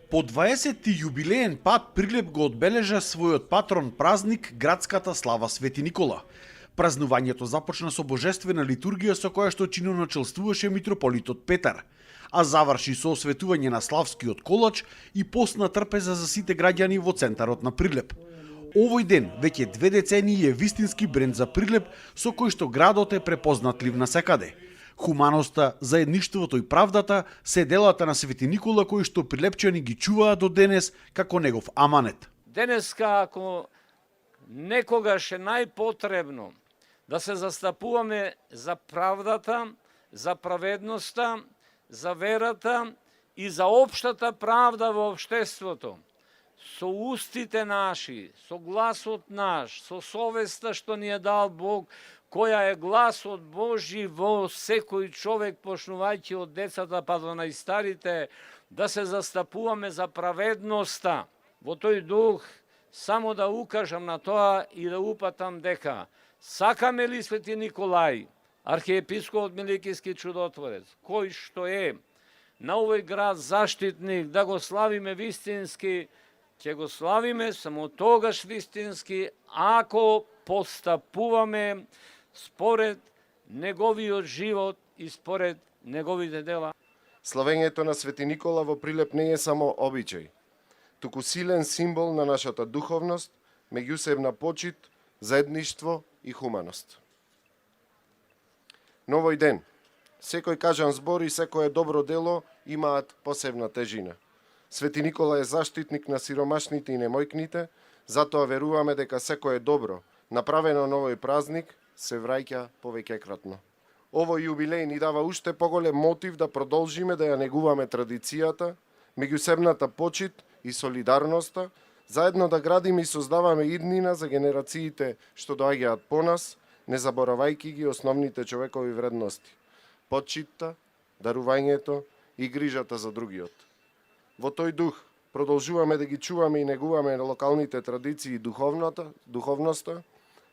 По 20-ти јубилеен пат Прилеп го одбележа својот патрон празник градската слава Свети Никола. Празнувањето започна со божествена литургија со која што чиноначелствуваше митрополитот Петар, а заврши со осветување на славскиот колач и постна трпеза за сите граѓани во центарот на Прилеп. Овој ден, веќе 2 децении, е вистински бренд за Прилеп со кој што градот е препознатлив насекаде. Хуманоста, заедништвото и правдата се делата на Свети Никола кои што прилепчани ги чуваат до денес како негов аманет. Денеска, ако некогаш е најпотребно да се застапуваме за правдата, за праведноста, за верата и за општата правда во општеството, со устите наши, со гласот наш, со совеста што ни е дал Бог, која е гласот Божи во секој човек, почнувајќи од децата па до најстарите, да се застапуваме за праведноста. Во тој дух, само да укажам на тоа и да упатам дека сакаме ли Свети Николај, архиепископот Миликиски чудотворец, кој што е на овој град заштитник, да го славиме вистински, ќе го славиме само тогаш вистински, ако постапуваме според неговиот живот и според неговите дела. Славењето на Свети Никола во Прилеп не е само обичај, туку силен символ на нашата духовност, меѓусебна почит, заедништво и хуманост. На овој ден, секој кажан збор и секое добро дело имаат посебна тежина. Свети Никола е заштитник на сиромашните и немојкните, затоа веруваме дека секое добро, направено на овој празник, се враќа повеќекратно. Овој јубилеј ни дава уште поголем мотив да продолжиме да ја негуваме традицијата, меѓусебната почит и солидарноста, заедно да градиме и создаваме иднина за генерациите што доаѓаат по нас, не заборавајќи ги основните човекови вредности – почитта, дарувањето и грижата за другиот. Во тој дух продолжуваме да ги чуваме и негуваме локалните традиции и духовноста,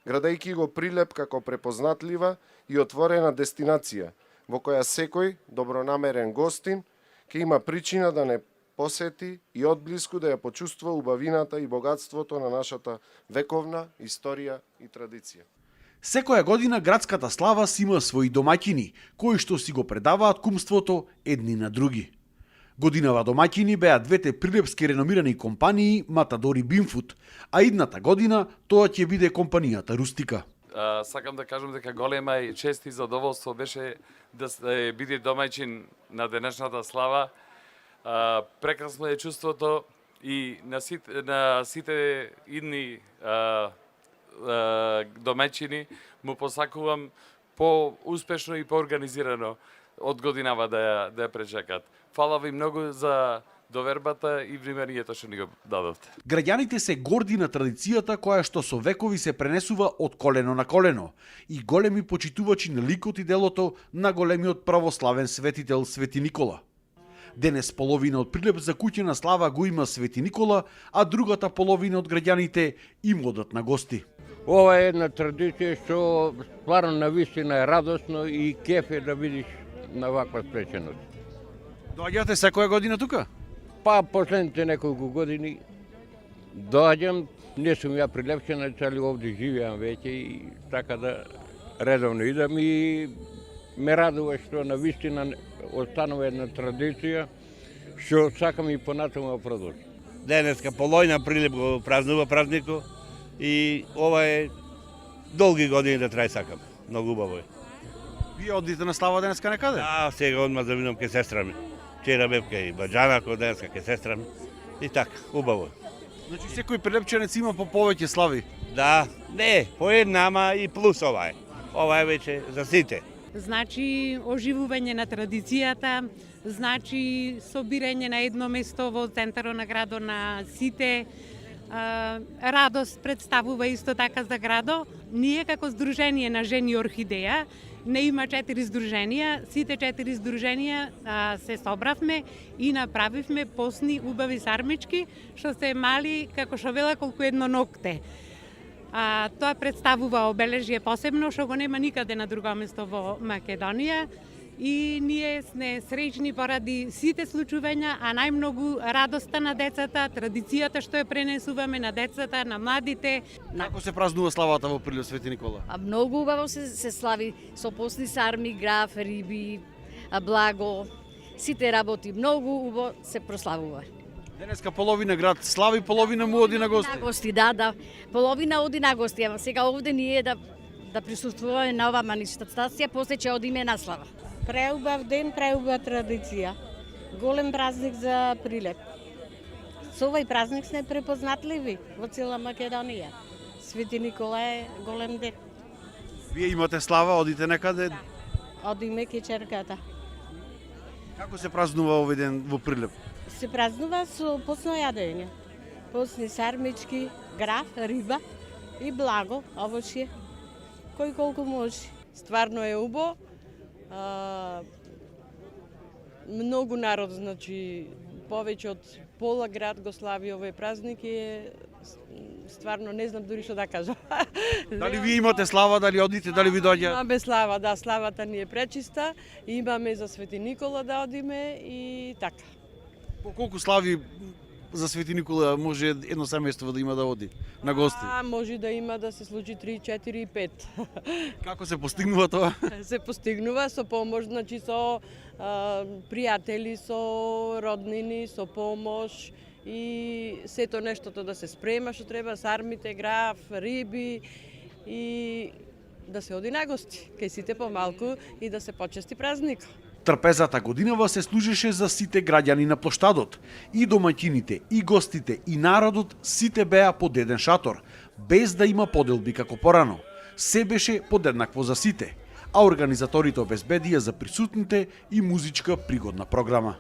градејќи го Прилеп како препознатлива и отворена дестинација, во која секој добронамерен гостин ќе има причина да не посети и одблиску да ја почувствува убавината и богатството на нашата вековна историја и традиција. Секоја година градската слава си има своји домаќини, кои што си го предаваат кумството едни на други. Годинава домаќини беа двете прилепски реномирани компании Матадор и Бинфуд, а идната година тоа ќе биде компанијата Рустика. Сакам да кажам дека голема и чест и задоволство беше да биде домаќин на денешната слава. Прекрасно е чувството и на сите идни домаќини му посакувам по-успешно и по-организирано од годинава да ја пречекат. Фала ви многу за довербата и вниманието што ни го дадовте. Граѓаните се горди на традицијата која што со векови се пренесува од колено на колено и големи почитувачи на ликот и делото на големиот православен светител Свети Никола. Денес половина од Прилеп за куќена слава го има Свети Никола, а другата половина од граѓаните им одат на гости. Ова е една традиција што стварно навистина е радосно и кеф е да видиш на ваква спреченост. Доаѓате секоја година тука? Па последните неколку години доаѓам, не сум ја прилепчена, цели овде живеам веќе и така да редовно идам и ме радува што навистина останува една традиција што сакам и понатаму да продолжи. Денеска половина Прилеп го празнува празникот и ова е долги години да трај сакам. Многу убаво е. Вие одите на слава денеска некаде? Да, сега одма да видам ке сестра ми. Вчера бев кај Баџанако, денеска ке сестра ми. И така, убаво. Значи секој прилепчанец има по повеќе слави? Да, не, по една, ама и плюс ова е. Ова е веќе за сите. Значи оживување на традицијата, значи собирање на едно место во центарот на градот на сите, радост представува исто така за градот. Ние како Сдружение на жени Орхидеја, не има 4 здруженија, сите 4 здруженија се собравме и направивме посни убави сармички, што се мали, како што вела, колку едно ногте. Тоа представува обележје посебно, што го нема никаде на друго место во Македонија и ние сме среќни поради сите случувања, а најмногу радоста на децата, традицијата што ја пренесуваме на децата, на младите. Како се празнува славата во Прилеп Свети Никола? А многу убаво се слави со постни сарми, граф, риби, благо, сите работи многу убаво се прославува. Денеска половина град слави, половина му оди на гости. На гости, да. Половина оди на гости, ама сега овде ние да присуствуваме на оваа манифестација, после ќе одиме на слава. Преубав ден, преубава традиција. Голем празник за Прилеп. Со овој празник сме препознатливи во цела Македонија. Свети Никола е голем ден. Вие имате слава, одите некаде? Одиме ке черката. Како се празнува овој ден во Прилеп? Се празнува со постно јадење. Постни сармички, граф, риба и благо, овошје. Кој колку може. Стварно е убаво. Многу народ, значи повеќе од пола град го слави овој празник и стварно не знам дури што да кажам. Дали вие имате слава, дали одите, дали ви доаѓа? Имаме слава, да, славата ни е пречиста, имаме за Свети Никола да одиме и така. По колку слави за Свети Никола може едно семејство да има да оди на гости? Може да има да се случи 3, 4 и 5. Како се постигнува тоа? Се постигнува со помош, значи со пријатели, со роднини, со помош и сето нештото да се спрема што треба, сармите, граф, риби и да се оди на гости, кај сите помалку и да се почести празник. Трпезата годинава се служеше за сите граѓани на плоштадот. И домаќините, и гостите, и народот сите беа под еден шатор, без да има поделби како порано. Се беше подеднакво за сите, а организаторите обезбедија за присутните и музичка пригодна програма.